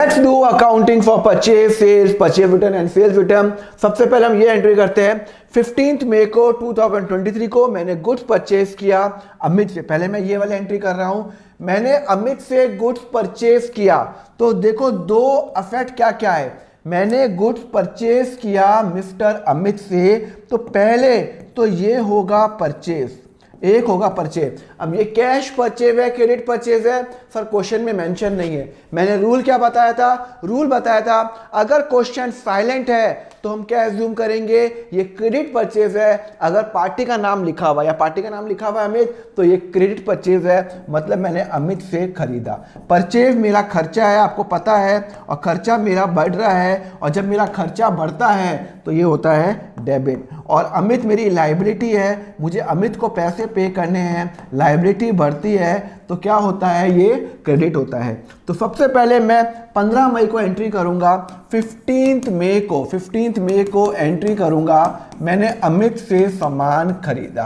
Let's do accounting for purchase, sales, purchase return and sales return. सबसे पहले हम ये एंट्री करते हैं 15 मई को 2023 को मैंने गुड्स परचेज किया अमित से। पहले मैं ये वाली एंट्री कर रहा हूं, मैंने अमित से गुड्स परचेज किया। तो देखो दो अफेक्ट क्या क्या है। मैंने गुड्स परचेज किया मिस्टर अमित से, तो पहले तो ये होगा परचेज, एक होगा परचेज। अब ये कैश परचेज है, क्रेडिट परचेज है, सर क्वेश्चन में मेंशन नहीं है। मैंने रूल क्या बताया था, रूल बताया था अगर क्वेश्चन साइलेंट है तो हम क्या एज्यूम करेंगे, ये क्रेडिट परचेज है। अगर पार्टी का नाम लिखा हुआ या पार्टी का नाम लिखा हुआ है अमित, तो ये क्रेडिट परचेज है, मतलब मैंने अमित से खरीदा। परचेज मेरा खर्चा है, आपको पता है, और खर्चा मेरा बढ़ रहा है, और जब मेरा खर्चा बढ़ता है तो ये होता है डेबिट। और अमित मेरी लायबिलिटी है, मुझे अमित को पैसे पे करने हैं, लायबिलिटी बढ़ती है तो क्या होता है, ये क्रेडिट होता है। तो सबसे पहले मैं 15 मई को एंट्री करूंगा, 15 मई को एंट्री करूंगा, मैंने अमित से सामान खरीदा,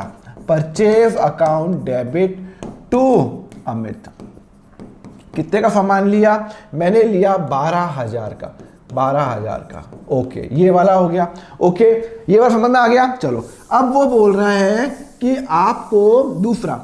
purchase account debit to Amit. कितने का सामान लिया, मैंने लिया 12,000 का, 12,000 का। ओके, ये वाला हो गया। ओके, ये वाला समझ में आ गया। चलो अब वो बोल रहे हैं कि आपको दूसरा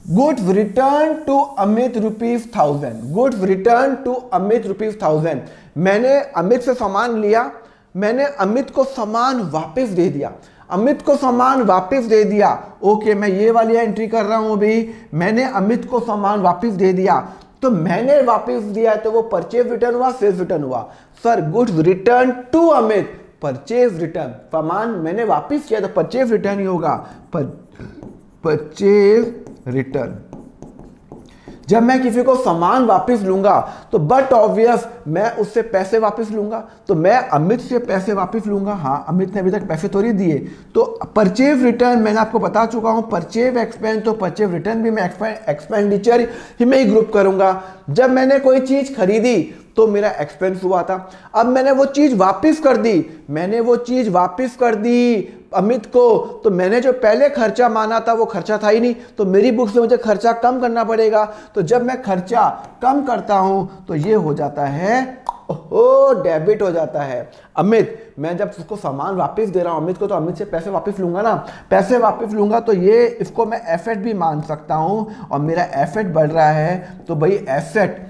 goods return to Amit ₹1000, goods return to Amit ₹1000। मैंने अमित से सामान लिया, मैंने अमित को सामान वापस दे दिया, अमित को सामान वापस दे दिया। ओके, मैं ये वाली एंट्री कर रहा हूं अभी, मैंने अमित को सामान वापस दे दिया। तो मैंने वापस दिया है तो वो परचेज रिटर्न हुआ, सेल्स रिटर्न हुआ। Sir goods return to Amit, purchase return, सामान मैंने वापस किया तो परचेज रिटर्न ही होगा, परचेज रिटर्न। जब मैं किसी को सामान वापस लूंगा तो बट ऑब्वियस मैं उससे पैसे वापस लूंगा, तो मैं अमित से पैसे वापस लूंगा। हाँ, अमित ने अभी तक पैसे थोड़ी दिए। तो परचेज रिटर्न मैंने आपको बता चुका हूं, परचेज एक्सपेंस, तो परचेज रिटर्न भी मैं एक्सपेंडिचर ही में ही ग्रुप करूंगा। जब मैंने कोई चीज खरीदी तो मेरा एक्सपेंस हुआ था, अब मैंने वो चीज वापस कर दी, मैंने वो चीज वापस कर दी अमित को, तो मैंने जो पहले खर्चा माना था वो खर्चा था ही नहीं, तो मेरी बुक से मुझे खर्चा कम करना पड़ेगा। तो जब मैं खर्चा कम करता हूं तो ये हो जाता है, ओहो, डेबिट हो जाता है। अमित, मैं जब उसको सामान वापस दे रहा हूं अमित को, तो अमित से पैसे वापस लूंगा ना, पैसे वापस लूंगा तो ये इसको मैं एसेट भी मान सकता हूं, और मेरा एसेट बढ़ रहा है तो भाई एसेट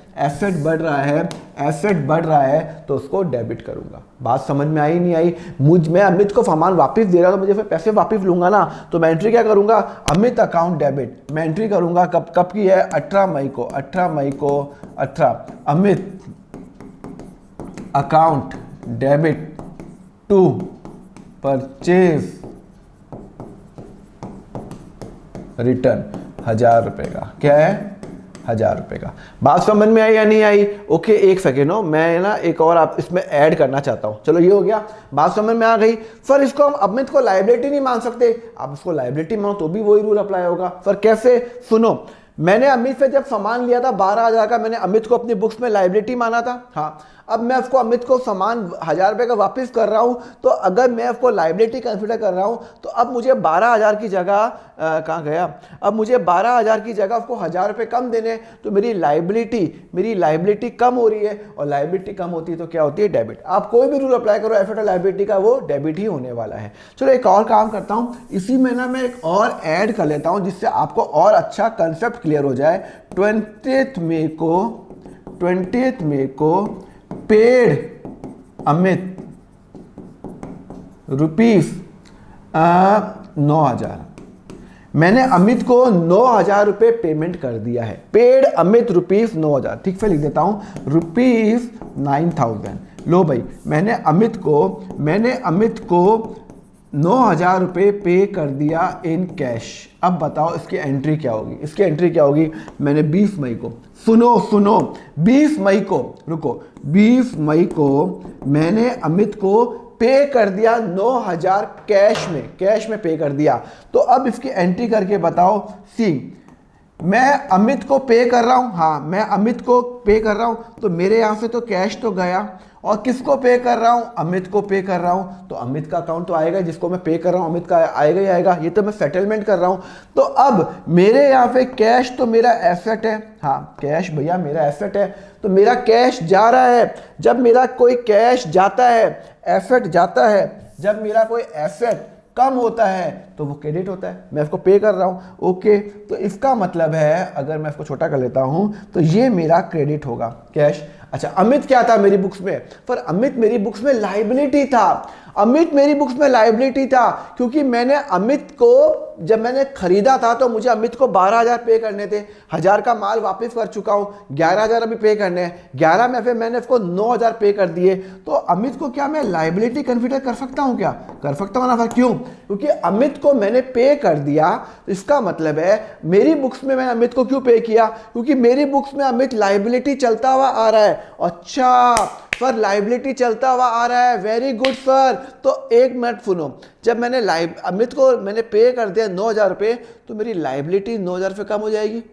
बढ़ रहा है, एसेट बढ़ रहा है तो उसको डेबिट करूंगा। बात समझ में आई नहीं आई? मैं अमित को सामान वापस दे रहा हूं तो मुझे फिर पैसे वापस लूंगा ना, तो मैं एंट्री क्या करूंगा, अमित अकाउंट डेबिट। मैं एंट्री करूंगा कब की है, 18 मई को, 18 Amit account debit to purchase return 1000 रुपए का। क्या है, 1000 रुपए का। बात समझ में आई या नहीं आई? ओके, एक सेकेंड हो, मैं ना एक और आप इसमें ऐड करना चाहता हूं। चलो ये हो गया, बात समझ में आ गई। सर इसको हम अमित को लायबिलिटी नहीं मान सकते, आप इसको लायबिलिटी मानो तो भी वही रूल अप्लाई होगा। सर कैसे, सुनो, मैंने अमित से जब सामान लिया था 12,000 का, मैंने अमित को अपनी बुक्स में लायबिलिटी माना था। हाँ, अब मैं उसको अमित को सामान 1000 रुपए का वापस कर रहा हूं, तो अगर मैं उसको लायबिलिटी कंसिडर कर रहा हूं तो अब मुझे 12,000 की जगह कहाँ गया, अब मुझे 12,000 की जगह उसको 1000 रुपए कम देने, तो मेरी लायबिलिटी कम हो रही है, और लायबिलिटी कम होती है तो क्या होती है, डेबिट। आप कोई भी रूल अप्लाई करो एसेट और लायबिलिटी का, वो डेबिट ही होने वाला है। चलो एक और काम करता हूं, इसी में ना मैं एक और ऐड कर लेता हूं जिससे आपको और अच्छा कंसेप्ट क्लियर हो जाए। 20 मई को पेड अमित ₹9,000। मैंने अमित को 9,000 रुपए पेमेंट कर दिया है, पेड अमित ₹9,000। ठीक से लिख देता हूं, ₹9,000। लो भाई, मैंने अमित को 9,000 रुपये पे कर दिया इन कैश। अब बताओ इसकी एंट्री क्या होगी, इसकी एंट्री क्या होगी। मैंने 20 मई को, सुनो 20 मई को, रुको, 20 मई को मैंने अमित को पे कर दिया 9,000 कैश में पे कर दिया। तो अब इसकी एंट्री करके बताओ, सी मैं अमित को पे कर रहा हूँ, हाँ मैं अमित को पे कर रहा हूँ, तो मेरे यहाँ से तो कैश तो गया, और किसको पे कर रहा हूँ, अमित को पे कर रहा हूँ, तो अमित का अकाउंट तो आएगा, जिसको मैं पे कर रहा हूँ अमित का आएगा ही आएगा, ये तो मैं सेटलमेंट कर रहा हूँ। तो अब मेरे यहाँ पे कैश तो मेरा एसेट है, हाँ कैश भैया मेरा एसेट है, तो मेरा कैश जा रहा है। जब मेरा कोई कैश जाता है, एसेट जाता है, जब मेरा कोई एसेट कम होता है तो वो क्रेडिट होता है, मैं इसको पे कर रहा हूँ। ओके, तो इसका मतलब है, अगर मैं इसको छोटा कर लेता हूँ तो ये मेरा क्रेडिट होगा कैश। अच्छा, अमित क्या था मेरी बुक्स में, पर अमित मेरी बुक्स में लायबिलिटी था, अमित मेरी बुक्स में लायबिलिटी था, क्योंकि मैंने अमित को, जब मैंने खरीदा था तो मुझे अमित को 12,000 पे करने थे, 1,000 का माल वापस कर चुका हूँ, 11,000 अभी पे करने हैं, 11 में फिर मैंने इसको 9,000 पे कर दिए, तो अमित को क्या मैं लायबिलिटी कंसीडर कर सकता हूँ, क्या कर सकता हूँ ना सर? क्यों? क्योंकि अमित को मैंने पे कर दिया, तो इसका मतलब है मेरी बुक्स में मैंने अमित को क्यों पे किया, क्योंकि मेरी बुक्स में अमित लायबिलिटी चलता हुआ आ रहा है। अच्छा सर, लायबिलिटी चलता हुआ आ रहा है, वेरी गुड सर। तो एक मिनट सुनो, जब मैंने अमित को मैंने पे कर दिया 9,000 रुपये, तो मेरी लायबिलिटी 9,000 रुपये कम हो जाएगी।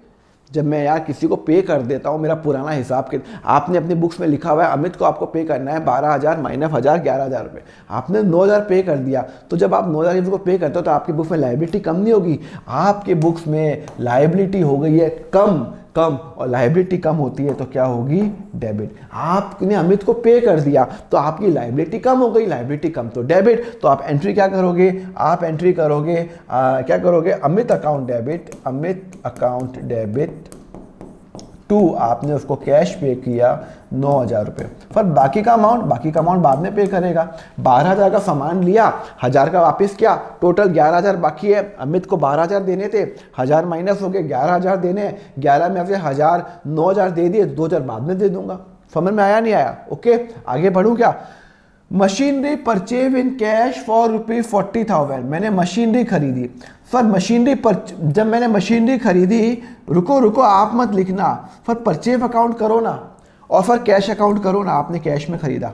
जब मैं यार किसी को पे कर देता हूँ, मेरा पुराना हिसाब के, आपने अपनी बुक्स में लिखा हुआ है अमित को आपको पे करना है 12,000 माइनस 1,000 11,000 रुपये, आपने 9,000 पे कर दिया, तो जब आप 9,000 किसी को पे करते हो तो आपकी बुक्स में लायबिलिटी कम नहीं होगी, आपके बुक्स में लायबिलिटी हो गई है कम, और लायबिलिटी कम होती है तो क्या होगी, डेबिट। आपने अमित को पे कर दिया तो आपकी लायबिलिटी कम हो गई, लायबिलिटी कम तो डेबिट। तो आप एंट्री क्या करोगे, आप एंट्री करोगे क्या करोगे, Amit account debit, Amit account debit to, आपने उसको कैश पे किया 9,000 रुपये, पर बाकी का अमाउंट बाद में पे करेगा। 12,000 का सामान लिया, 1,000 का वापस किया, टोटल 11,000 बाकी है। अमित को 12,000 देने थे, 1,000 माइनस हो गए, 11,000 देने, 11 में से 1,000 9,000 दे दिए, 2,000 बाद में दे दूंगा। समझ में आया नहीं आया? ओके, आगे बढ़ूं क्या? Machinery purchase in cash for ₹40,000, मैंने मशीनरी खरीदी। सर मशीनरी जब मैंने मशीनरी खरीदी, रुको आप मत लिखना, फिर परचेज अकाउंट करो ना, और फिर कैश अकाउंट करो ना, आपने कैश में खरीदा,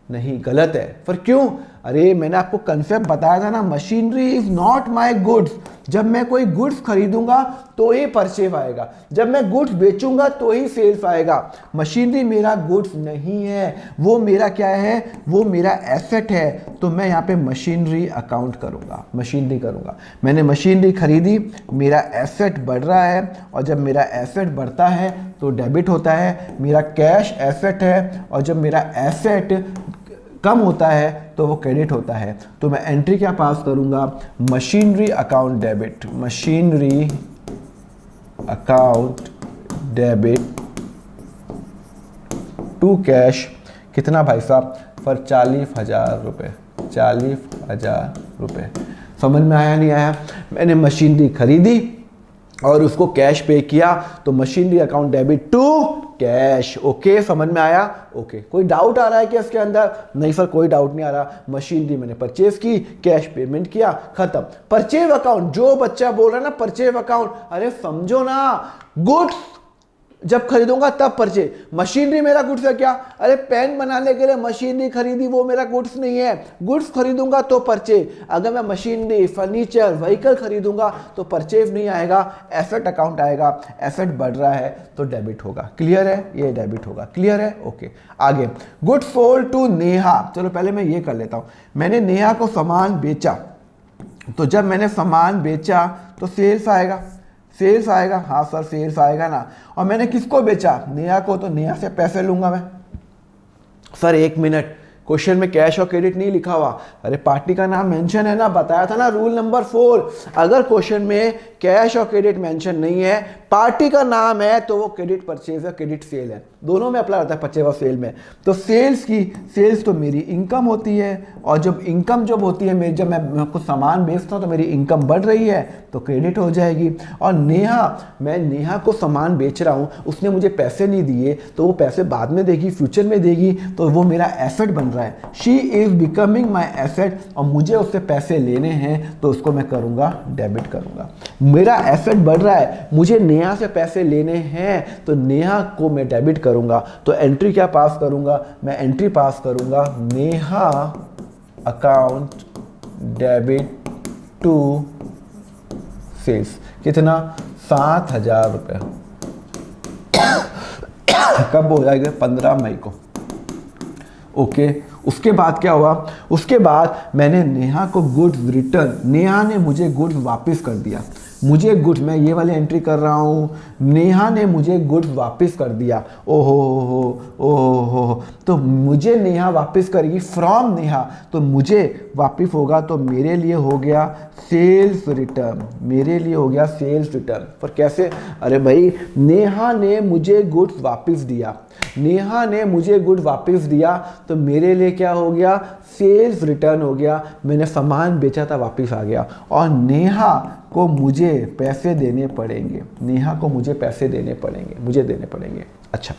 नहीं गलत है। फिर क्यों? अरे मैंने आपको कंसेप्ट बताया था ना, machinery is not my goods. जब मैं कोई गुड्स खरीदूंगा तो ही परचेज आएगा, जब मैं गुड्स बेचूंगा तो ही सेल्स आएगा। मशीनरी मेरा गुड्स नहीं है, वो मेरा क्या है, वो मेरा एसेट है। तो मैं यहाँ पे मशीनरी अकाउंट करूंगा, मशीनरी करूंगा। मैंने मशीनरी खरीदी, मेरा एसेट बढ़ रहा है, और जब मेरा एसेट बढ़ता है तो डेबिट होता है, मेरा कैश एसेट है, और जब मेरा एसेट कम होता है तो वो क्रेडिट होता है। तो मैं एंट्री क्या पास करूंगा, machinery account debit, machinery account debit to cash, कितना भाई साहब, फॉर 40,000 रुपये, 40,000 रुपये। समझ में आया नहीं आया? मैंने मशीनरी खरीदी और उसको कैश पे किया, तो machinery account debit to cash. Okay, समझ में आया? ओके, कोई डाउट आ रहा है क्या इसके अंदर? नहीं सर, कोई डाउट नहीं आ रहा। मशीनरी मैंने परचेज की, कैश पेमेंट किया, खत्म। परचेज अकाउंट, जो बच्चा बोल रहा है ना परचेज अकाउंट, अरे समझो ना, गुड्स जब खरीदूंगा तब परचेज। मशीनरी मेरा गुड्स है क्या? अरे पेन बनाने के लिए मशीनरी खरीदी, वो मेरा गुड्स नहीं है। गुड्स खरीदूंगा तो परचेज। अगर मैं मशीनरी, फर्नीचर, व्हीकल खरीदूंगा तो परचेज नहीं आएगा, एसेट अकाउंट आएगा। एसेट बढ़ रहा है तो डेबिट होगा। क्लियर है? ये डेबिट होगा। क्लियर है? ओके, आगे। Goods sold to Neha. चलो पहले मैं ये कर लेता हूं। मैंने नेहा को सामान बेचा, तो जब मैंने सामान बेचा तो सेल्स आएगा, सेल्स आएगा, हाँ सर सेल्स आएगा ना। और मैंने किसको बेचा? नेहा को, तो नेहा से पैसे लूंगा मैं। सर एक मिनट, क्वेश्चन में कैश और क्रेडिट नहीं लिखा हुआ। अरे पार्टी का नाम मेंशन है ना, बताया था ना रूल नंबर 4। अगर क्वेश्चन में कैश और क्रेडिट मेंशन नहीं है, पार्टी का नाम है, तो वो क्रेडिट परचेज है, क्रेडिट सेल है, दोनों में अप्लाई होता है परचेज और सेल में। तो सेल्स तो मेरी इनकम होती है, और जब इनकम जब होती है मेरी, जब मैं कुछ सामान बेचता हूँ तो मेरी इनकम बढ़ रही है तो क्रेडिट हो जाएगी। और मैं नेहा को सामान बेच रहा हूँ, उसने मुझे पैसे नहीं दिए, तो वो पैसे बाद में देगी, फ्यूचर में देगी, तो वो मेरा एसेट बन रहा है। She is becoming my asset, और मुझे उससे पैसे लेने हैं तो उसको मैं करूँगा, डेबिट करूँगा। मेरा एसेट बढ़ रहा है, मुझे नेहा से पैसे लेने हैं, तो नेहा को मैं डेबिट करूँगा। तो एंट्री क्या पास करूँगा? मैं एंट्री पास करूँगा, Neha account debit to sales. कितना? 7,000 रुपये कब हो जाएगा? 15 मई को। ओके उसके बाद क्या हुआ? उसके बाद मैंने नेहा को गुड्स रिटर्न, नेहा ने मुझे गुड्स वापस कर दिया। मुझे गुड्स, मैं ये वाली एंट्री कर रहा हूँ, नेहा ने मुझे गुड्स वापस कर दिया। ओहो, तो मुझे नेहा वापस करेगी फ्रॉम नेहा, तो मुझे वापस होगा, तो मेरे लिए हो गया सेल्स रिटर्न, मेरे लिए हो गया सेल्स रिटर्न। पर कैसे? अरे भाई नेहा ने मुझे गुड्स वापस दिया, नेहा ने मुझे गुड्स वापस दिया, तो मेरे लिए क्या हो गया? सेल्स रिटर्न हो गया। मैंने सामान बेचा था, वापस आ गया। और नेहा को मुझे पैसे देने पड़ेंगे, नेहा को मुझे पैसे देने पड़ेंगे, मुझे देने पड़ेंगे। अच्छा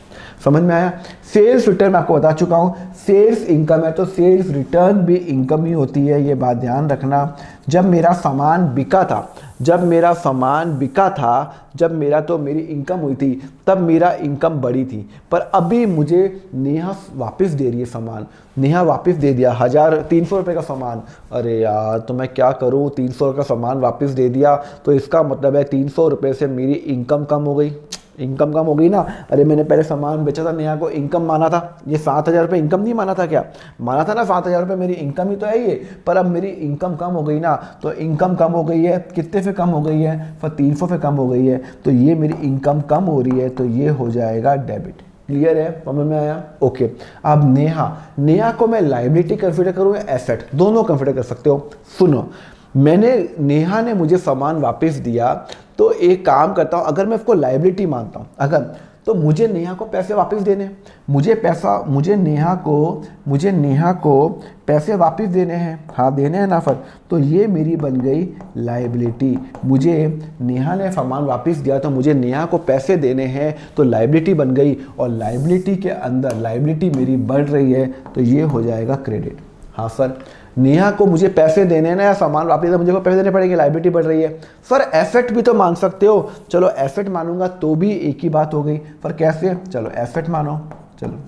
समझ में आया? सेल्स रिटर्न आपको बता चुका हूँ, सेल्स इनकम है तो सेल्स रिटर्न भी इनकम ही होती है, ये बात ध्यान रखना। जब मेरा सामान बिका था, जब मेरा सामान बिका था, जब मेरा तो मेरी इनकम हुई थी, तब मेरा इनकम बढ़ी थी। पर अभी मुझे नेहा वापस दे रही है सामान, नेहा वापस दे दिया 300 रुपये का सामान। अरे यार तो मैं क्या करूँ, 300 का सामान वापस दे दिया, तो इसका मतलब है 300 रुपये से मेरी इनकम कम हो गई, इनकम कम हो गई ना। अरे मैंने पहले सामान बेचा था, नेहा को इनकम माना था, ये 7,000 रुपये इनकम नहीं माना था क्या? माना था ना, 7,000 रुपये मेरी इनकम ही तो है ये। पर अब मेरी इनकम कम हो गई ना, तो इनकम कम हो गई है, कितने पे कम हो गई है? पर 300 पे कम हो गई है, तो ये मेरी इनकम कम हो रही है, तो ये हो जाएगा डेबिट। क्लियर है? समझ में आया? ओके। अब नेहा को मैं लाइबिलिटी कंसिडर करूँ या एसेट? दोनों कंसिडर कर सकते हो। सुनो, नेहा ने मुझे सामान वापस दिया, तो एक काम करता हूँ, अगर मैं इसको लाइबिलिटी मानता हूँ, अगर, तो मुझे नेहा को पैसे वापस देने, मुझे नेहा को पैसे वापस देने हैं, हाँ देने हैं ना। फिर तो ये मेरी बन गई लाइबिलिटी। मुझे नेहा ने सामान वापस दिया, तो मुझे नेहा को पैसे देने हैं, तो लाइबिलिटी बन गई। और लाइबिलिटी के अंदर लाइबिलिटी मेरी बढ़ रही है, तो ये हो जाएगा क्रेडिट। हाँ सर, नेहा को मुझे पैसे देने ना, या सामान वापस देना, मुझे को पैसे देने पड़ेंगे, लाइबिलिटी बढ़ रही है। सर एसेट भी तो मान सकते हो। चलो एसेट मानूंगा तो भी एक ही बात हो गई। पर कैसे? चलो एसेट मानो। चलो,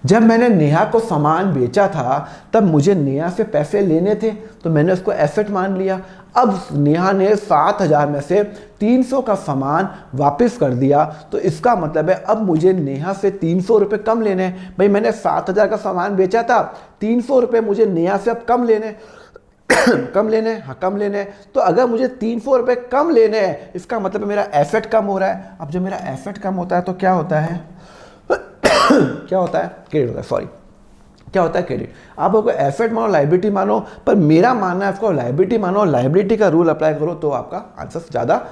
जब मैंने नेहा को सामान बेचा था, तब मुझे नेहा से पैसे लेने थे, तो मैंने उसको एसेट मान लिया। अब नेहा ने 7,000 में से 300 का सामान वापस कर दिया, तो इसका मतलब है अब मुझे नेहा से 300 रुपये कम लेने हैं। भाई मैंने 7,000 का सामान बेचा था, 300 रुपये मुझे नेहा से अब कम लेने कम लेने, हाँ कम लेने। तो अगर मुझे 300 रुपये कम लेने हैं, इसका मतलब मेरा एसेट कम हो रहा है। अब जब मेरा एसेट कम होता है तो क्या होता है? क्या होता है? क्रेडिट होता है। सॉरी, क्या होता है? क्रेडिट। आप उसको एसेट मानो, लाइबिलिटी मानो, पर मेरा मानना है आपको लाइबिलिटी मानो, लाइबिलिटी का रूल अप्लाई करो, तो आपका आंसर ज़्यादा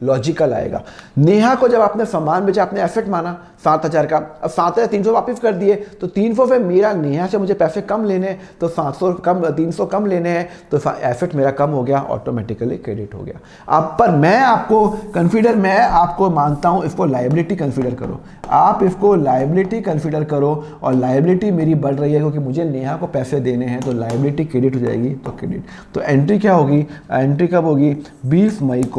लॉजिकल आएगा। नेहा को जब आपने सामान बेचा, आपने एसेट माना 7,000 का, अब 7,300 वापस कर दिए, तो 300 पे मेरा नेहा से मुझे पैसे कम लेने, तो 700 कम, 300 कम लेने हैं, तो एसेट मेरा कम हो गया, ऑटोमेटिकली क्रेडिट हो गया। अब पर मैं आपको मानता हूँ इसको लाइबिलिटी कंसिडर करो, आप इसको लाइबिलिटी कंसिडर करो, और लाइबिलिटी मेरी बढ़ रही है क्योंकि मुझे नेहा को पैसे देने हैं, तो लाइबिलिटी क्रेडिट हो जाएगी, तो क्रेडिट। तो एंट्री क्या होगी? एंट्री कब होगी? 20 मई को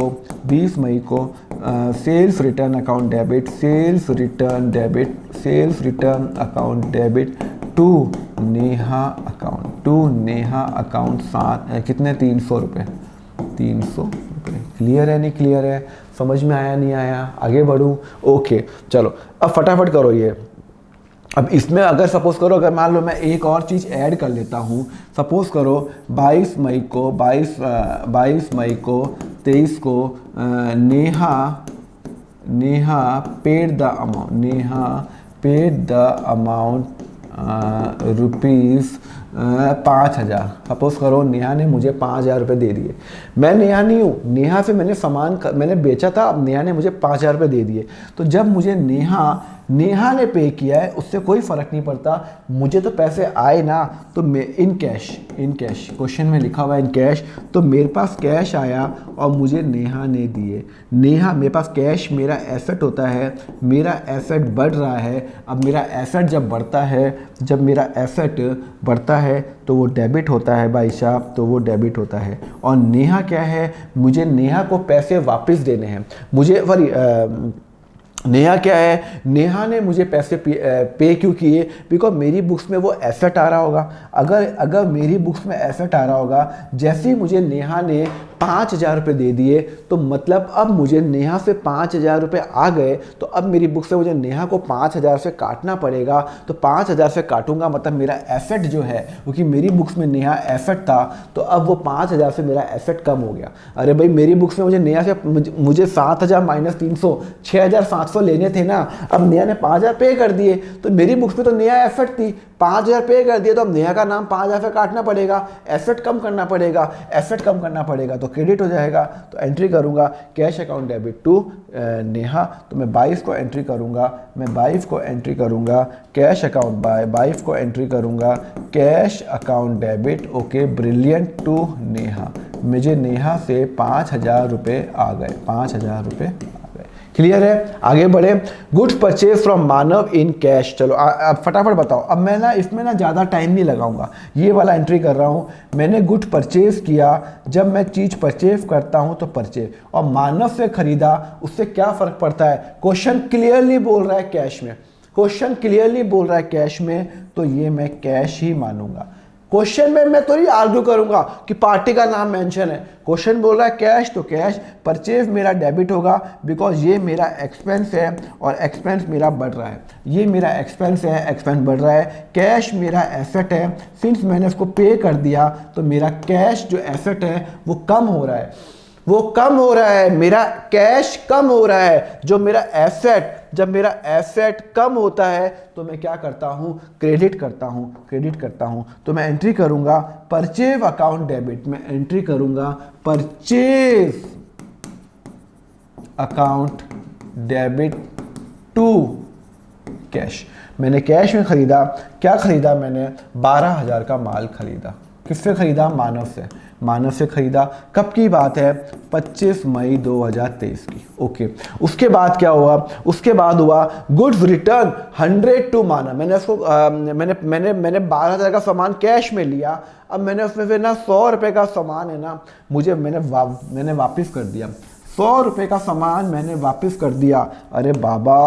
sales return account debit, sales return account debit to Neha account, कितने? 300 रुपये, 300 रुपये। क्लियर है नहीं क्लियर है? समझ में आया नहीं आया? आगे बढ़ूँ? ओके चलो, अब फटाफट करो ये। अब इसमें अगर सपोज करो, अगर मान लो मैं एक और चीज़ ऐड कर लेता हूँ, सपोज करो 22 मई को 23 को Neha paid the amount rupees 5,000। Suppose करो नेहा ने मुझे 5,000 रुपये दे दिए। मैं नेहा नहीं हूँ, नेहा से मैंने सामान मैंने बेचा था, अब नेहा ने मुझे 5,000 रुपये दे दिए। तो जब मुझे नेहा ने पे किया है, उससे कोई फ़र्क नहीं पड़ता, मुझे तो पैसे आए ना। तो मैं इन कैश क्वेश्चन में लिखा हुआ है इन कैश, तो मेरे पास कैश आया और मुझे नेहा ने दिए। मेरे पास कैश मेरा एसेट होता है, मेरा एसेट बढ़ रहा है। अब मेरा एसेट जब बढ़ता है तो वो डेबिट होता है भाई साहब, तो वो डेबिट होता है। और नेहा क्या है? मुझे नेहा को पैसे वापस देने हैं, नेहा क्या है, नेहा ने मुझे पैसे पे क्यों किए, बिकॉज मेरी बुक्स में वो एसेट आ रहा होगा। अगर अगर मेरी बुक्स में एसेट आ रहा होगा, जैसे ही मुझे नेहा ने 5,000 रुपये दे दिए, तो मतलब अब मुझे नेहा से 5,000 रुपये आ गए, तो अब मेरी बुक से मुझे नेहा को 5,000 से काटना पड़ेगा। तो 5,000 से काटूंगा मतलब मेरा एसेट जो है, क्योंकि मेरी बुक्स में नेहा एसेट था, तो अब वो 5,000 से मेरा एसेट कम हो गया। अरे भाई मेरी बुक्स में मुझे नेहा से मुझे 7,000 माइनस 300 6,700 लेने थे ना, अब नेहा ने 5,000 पे कर दिए, तो मेरी बुक्स में तो नेहा एसेट थी, 5,000 पे कर दिए, तो अब नेहा का नाम 5,000 से काटना पड़ेगा, एसेट कम करना पड़ेगा, एसेट कम करना पड़ेगा तो क्रेडिट हो जाएगा। तो एंट्री करूंगा cash account debit to Neha, तो मैं 22 को एंट्री करूंगा, मैं 22 को एंट्री करूंगा कैश अकाउंट बाय 22 को एंट्री करूंगा cash account debit, okay brilliant, to Neha. मुझे नेहा से 5,000 रुपये आ गए, 5,000 रुपये आ गए। क्लियर है, आगे बढ़े। Goods purchase from Manav in cash. चलो अब फटाफट बताओ। अब मैं ना इसमें ना ज़्यादा टाइम नहीं लगाऊंगा, ये वाला एंट्री कर रहा हूँ। मैंने गुड्स परचेज किया, जब मैं चीज़ परचेज करता हूँ तो परचेज, और मानव से खरीदा, उससे क्या फ़र्क पड़ता है। क्वेश्चन क्लियरली बोल रहा है कैश में, क्वेश्चन क्लियरली बोल रहा है कैश में, तो ये मैं कैश ही मानूंगा। क्वेश्चन में मैं तो नहीं आर्ग्यू करूंगा कि पार्टी का नाम मेंशन है, क्वेश्चन बोल रहा है कैश तो कैश। परचेज मेरा डेबिट होगा बिकॉज ये मेरा एक्सपेंस है और एक्सपेंस मेरा बढ़ रहा है, ये मेरा एक्सपेंस है, एक्सपेंस बढ़ रहा है। कैश मेरा एसेट है, सिंस मैंने उसको पे कर दिया तो मेरा कैश जो एसेट है वो कम हो रहा है, वो कम हो रहा है, मेरा कैश कम हो रहा है। जो मेरा एसेट, जब मेरा एसेट कम होता है तो मैं क्या करता हूँ, क्रेडिट करता हूँ, क्रेडिट करता हूँ। तो मैं एंट्री करूंगा परचेज अकाउंट डेबिट, मैं एंट्री करूंगा purchase account debit to cash. मैंने कैश में खरीदा, क्या खरीदा मैंने, 12,000 का माल खरीदा। किससे खरीदा, मानव से, मानव से खरीदा। कब की बात है, 25 मई 2023 की, ओके। उसके बाद क्या हुआ, उसके बाद हुआ गुड्स रिटर्न 100 टू मानव। मैंने उसको मैंने 12,000 का सामान कैश में लिया, अब मैंने उसमें से ना 100 रुपये का सामान है ना, मैंने वापस कर दिया। 100 रुपये का सामान मैंने वापस कर दिया। अरे बाबा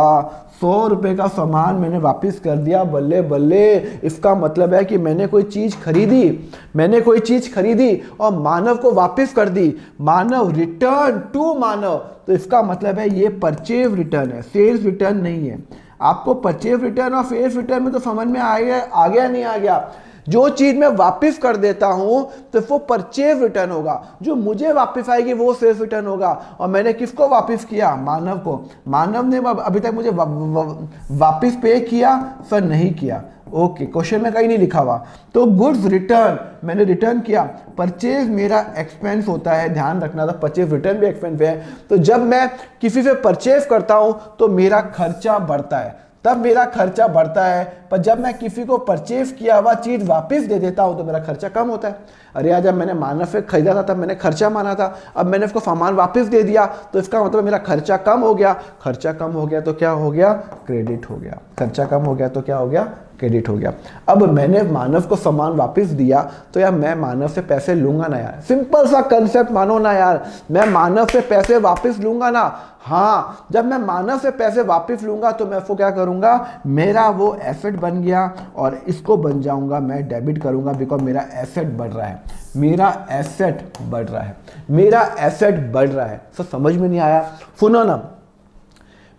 100 रुपये का सामान मैंने वापस कर दिया, बल्ले बल्ले। इसका मतलब है कि मैंने कोई चीज़ खरीदी, मैंने कोई चीज़ खरीदी और मानव को वापस कर दी। मानव, रिटर्न टू मानव, तो इसका मतलब है ये परचेज रिटर्न है, सेल्स रिटर्न नहीं है। आपको परचेज रिटर्न और सेल्स रिटर्न में तो समझ में आ गया नहीं आ गया। जो चीज मैं वापस कर देता हूं तो वो परचेज रिटर्न होगा, जो मुझे वापस आएगी वो सेल्स रिटर्न होगा। और मैंने किसको वापस किया, मानव को। मानव ने अभी तक मुझे वापस पे किया, सर नहीं किया, ओके, क्वेश्चन में कहीं नहीं लिखा हुआ। तो गुड्स रिटर्न मैंने रिटर्न किया, परचेज मेरा एक्सपेंस होता है, ध्यान रखना था, परचेज रिटर्न भी एक्सपेंस है। तो जब मैं किसी से परचेज करता हूं तो मेरा खर्चा बढ़ता है, तब मेरा खर्चा बढ़ता है। पर जब मैं किसी को परचेज किया हुआ चीज़ वापस दे देता हूं तो मेरा खर्चा कम होता है। अरे यार, जब मैंने मानव से खरीदा था तब मैंने खर्चा माना था, अब मैंने उसको सामान वापस दे दिया तो इसका मतलब मेरा खर्चा कम हो गया। खर्चा कम हो गया तो क्या हो गया, क्रेडिट हो गया। खर्चा कम हो गया तो क्या हो गया, क्रेडिट हो गया। अब मैंने मानव को सामान वापस दिया तो यार मैं मानव से पैसे लूंगा ना यार, सिंपल सा कंसेप्ट मानो ना यार, मैं मानव से पैसे वापस लूंगा ना। हाँ, जब मैं मानव से पैसे वापस लूंगा तो मैं उसको क्या करूंगा, मेरा वो एसेट बन गया और इसको बन जाऊंगा मैं डेबिट करूंगा, बिकॉज मेरा एसेट बढ़ रहा है, मेरा एसेट बढ़ रहा है, मेरा एसेट बढ़ रहा है। सब समझ में नहीं आया, सुनो ना।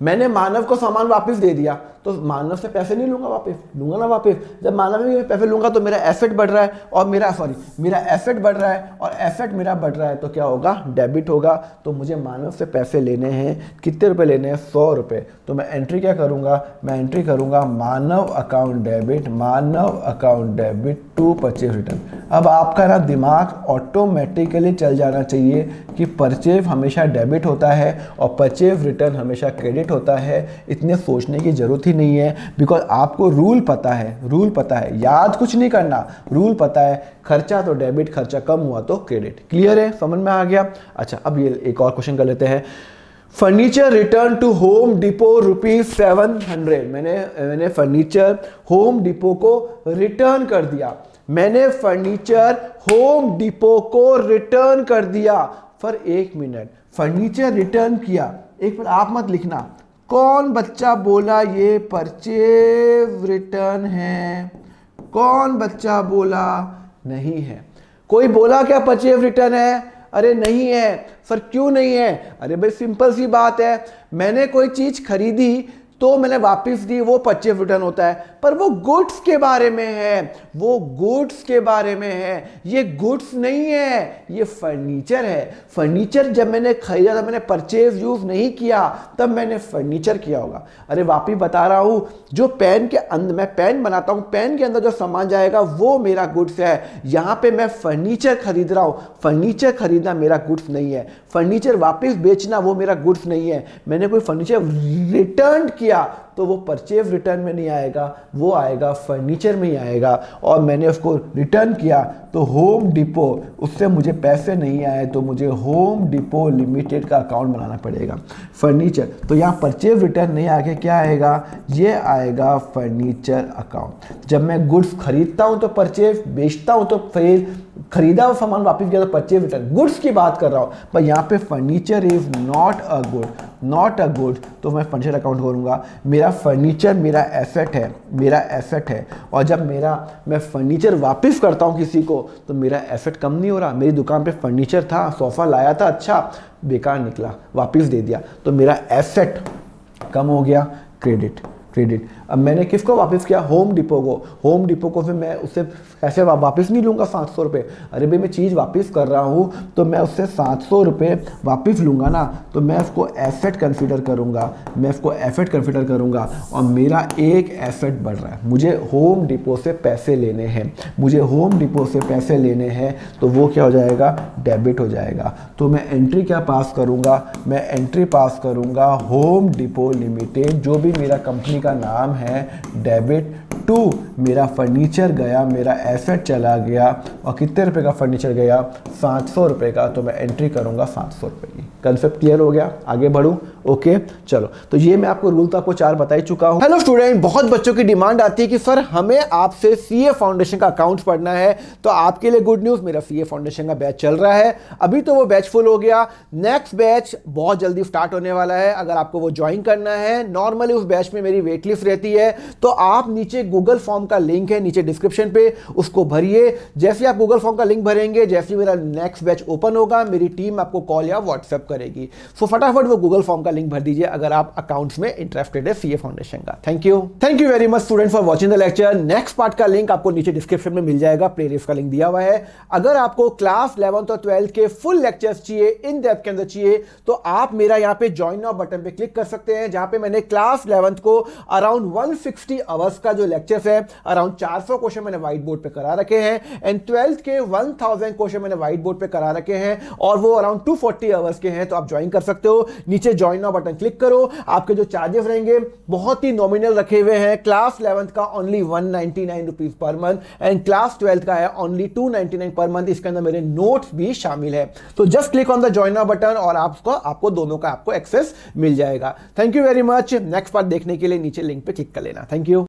मैंने मानव को सामान वापस दे दिया तो मानव से पैसे नहीं लूंगा, वापस लूंगा ना वापस। जब मानव से पैसे लूंगा तो मेरा एसेट बढ़ रहा है और मेरा एसेट बढ़ रहा है और एसेट मेरा बढ़ रहा है तो क्या होगा, डेबिट होगा। तो मुझे मानव से पैसे लेने हैं, कितने रुपए लेने हैं, 100 रुपये। तो मैं एंट्री क्या करूंगा, मैं एंट्री करूंगा Manav account debit, Manav account debit to purchase return. अब आपका ना दिमाग ऑटोमेटिकली चल जाना चाहिए कि परचेज हमेशा डेबिट होता है और परचेज रिटर्न हमेशा क्रेडिट होता है। इतने सोचने की जरूरत ही नहीं है, बिकॉज आपको रूल पता है, रूल पता है, याद कुछ नहीं करना, रूल पता है। खर्चा तो डेबिट, खर्चा कम हुआ तो क्रेडिट। क्लियर है, समझ में आ गया। अच्छा, अब ये एक और क्वेश्चन कर लेते हैं। Furniture return to Home Depot ₹700। मैंने फर्नीचर होम डिपो को रिटर्न कर दिया, मैंने फर्नीचर होम डिपो को रिटर्न कर दिया। फॉर 1 मिनट, फर्नीचर रिटर्न किया, एक मिनट आप मत लिखना, कौन बच्चा बोला ये परचेज रिटर्न है? कौन बच्चा बोला नहीं है? कोई बोला क्या परचेज रिटर्न है? अरे नहीं है सर, क्यों नहीं है? अरे भाई सिंपल सी बात है, मैंने कोई चीज खरीदी तो मैंने वापस दी, वो परचेज रिटर्न होता है। पर वो गुड्स के बारे में है, वो गुड्स के बारे में है, ये गुड्स नहीं है, ये फर्नीचर है। फर्नीचर जब मैंने खरीदा था, मैंने परचेज यूज नहीं किया, तब मैंने फर्नीचर किया होगा। अरे वापिस बता रहा हूं, जो पेन के अंदर मैं पेन बनाता हूं, पेन के अंदर जो सामान जाएगा वो मेरा गुड्स है। यहां पे मैं फर्नीचर खरीद रहा हूं, फर्नीचर खरीदना मेरा गुड्स नहीं है। फर्नीचर वापस बेचना वो मेरा गुड्स नहीं है। मैंने कोई फर्नीचर रिटर्न किया तो वो परचेज रिटर्न में नहीं आएगा, वो आएगा फर्नीचर में ही आएगा। और मैंने उसको रिटर्न किया तो होम डिपो, उससे मुझे पैसे नहीं आए तो मुझे होम डिपो लिमिटेड का अकाउंट बनाना पड़ेगा। फर्नीचर, तो यहाँ परचेज रिटर्न नहीं आके क्या आएगा? ये आएगा फर्नीचर अकाउंट। जब मैं गुड्स खरीदता हूँ तो परचेज, बेचता हूँ तो फिर खरीदा हुआ सामान वापस गया तो परचेज रिटर्न। गुड्स की बात कर रहा हूँ, पर यहाँ पे furniture is not a good, not a good, तो मैं फर्नीचर अकाउंट करूँगा। मेरा फर्नीचर मेरा एसेट है, मेरा एसेट है। और जब मैं फर्नीचर वापस करता हूँ किसी को तो मेरा एसेट कम नहीं हो रहा। मेरी दुकान पे फर्नीचर था, सोफ़ा लाया था, अच्छा बेकार निकला, वापस दे दिया, तो मेरा एसेट कम हो गया। Credit, credit. अब मैंने किसको वापस किया? होम डिपो को। होम डिपो को फिर मैं उससे पैसे वापस नहीं लूँगा 700 रुपये। अरे भाई मैं चीज़ वापस कर रहा हूँ तो मैं उससे 700 रुपये वापस लूँगा ना, तो मैं उसको एसेट कंसीडर करूँगा, मैं उसको एसेट कंसीडर करूँगा। और मेरा एक एसेट बढ़ रहा है, मुझे होम डिपो से पैसे लेने हैं, मुझे होम डिपो से पैसे लेने हैं, तो वो क्या हो जाएगा? डेबिट हो जाएगा। तो मैं एंट्री क्या पास करूँगा? मैं एंट्री पास करूँगा होम डिपो लिमिटेड, जो भी मेरा कंपनी का नाम है, डेबिट टू मेरा फर्नीचर गया, मेरा एसेट चला गया। और कितने रुपए का फर्नीचर गया? 700 रुपये का, तो मैं एंट्री करूंगा 700 रुपये की। कंसेप्ट क्लियर हो गया? आगे बढ़ूं? ओके चलो, तो ये मैं आपको रूल तो आपको 4 बता ही चुका हूं। हेलो स्टूडेंट, बहुत बच्चों की डिमांड आती है कि सर हमें आपसे सीए फाउंडेशन का अकाउंट्स पढ़ना है। तो आपके लिए गुड न्यूज़, मेरा सीए फाउंडेशन का बैच चल रहा है। अभी तो वो बैच फुल हो गया, नेक्स्ट बैच बहुत जल्दी स्टार्ट होने वाला है। अगर आपको वो ज्वाइन करना है, नॉर्मली उस बैच में मेरी वेट लिस्ट रहती है, तो आप नीचे गूगल फॉर्म का लिंक है नीचे डिस्क्रिप्शन पे, उसको भरिए। जैसे आप गूगल फॉर्म का लिंक भरेंगे, जैसे मेरा नेक्स्ट बैच ओपन होगा, मेरी टीम आपको कॉल या व्हाट्सएप करेगी। सो फटाफट वो गूगल फॉर्म का लिंक भर दीजिए अगर आप अकाउंट्स में इंटरेस्टेड है सीए फाउंडेशन का। Thank you very much student for watching the lecture. Next part का लिंक आपको नीचे डिस्क्रिप्शन में मिल जाएगा, प्लेलिस्ट का लिंक दिया हुआ है। अगर आपको क्लास 11th और 12th के फुल लेक्चर्स चाहिए, इन डेप्थ के अंदर चाहिए, तो आप मेरा यहाँ पे ज्वाइन नाउ बटन पे क्लिक कर सकते हैं, जहां पे मैंने क्लास 11th को अराउंड 160 आवर्स का जो लेक्चर्स है, अराउंड 400 क्वेश्चन मैंने व्हाइट बोर्ड पे करा रखे हैं, एंड 12th के 1000 क्वेश्चन मैंने व्हाइट बोर्ड पे करा रखे हैं, और वो अराउंड 240 आवर्स के हैं। तो आप ज्वाइन कर सकते हो, नीचे ज्वाइन नाउ बटन क्लिक करो। आपके जो चार्जेस रहेंगे बहुत ही नॉमिनल रखे हुए हैं। क्लास 11th का only 199 rupees per month, and class 12th का है ओनली 299 पर मंथ। इसके अंदर मेरे नोट्स भी शामिल है। तो just click on the join now button और आपको दोनों का एक्सेस मिल जाएगा। Thank you very much. Next part देखने के लिए नीचे लिंक पे क्लिक कर लेना। Thank you.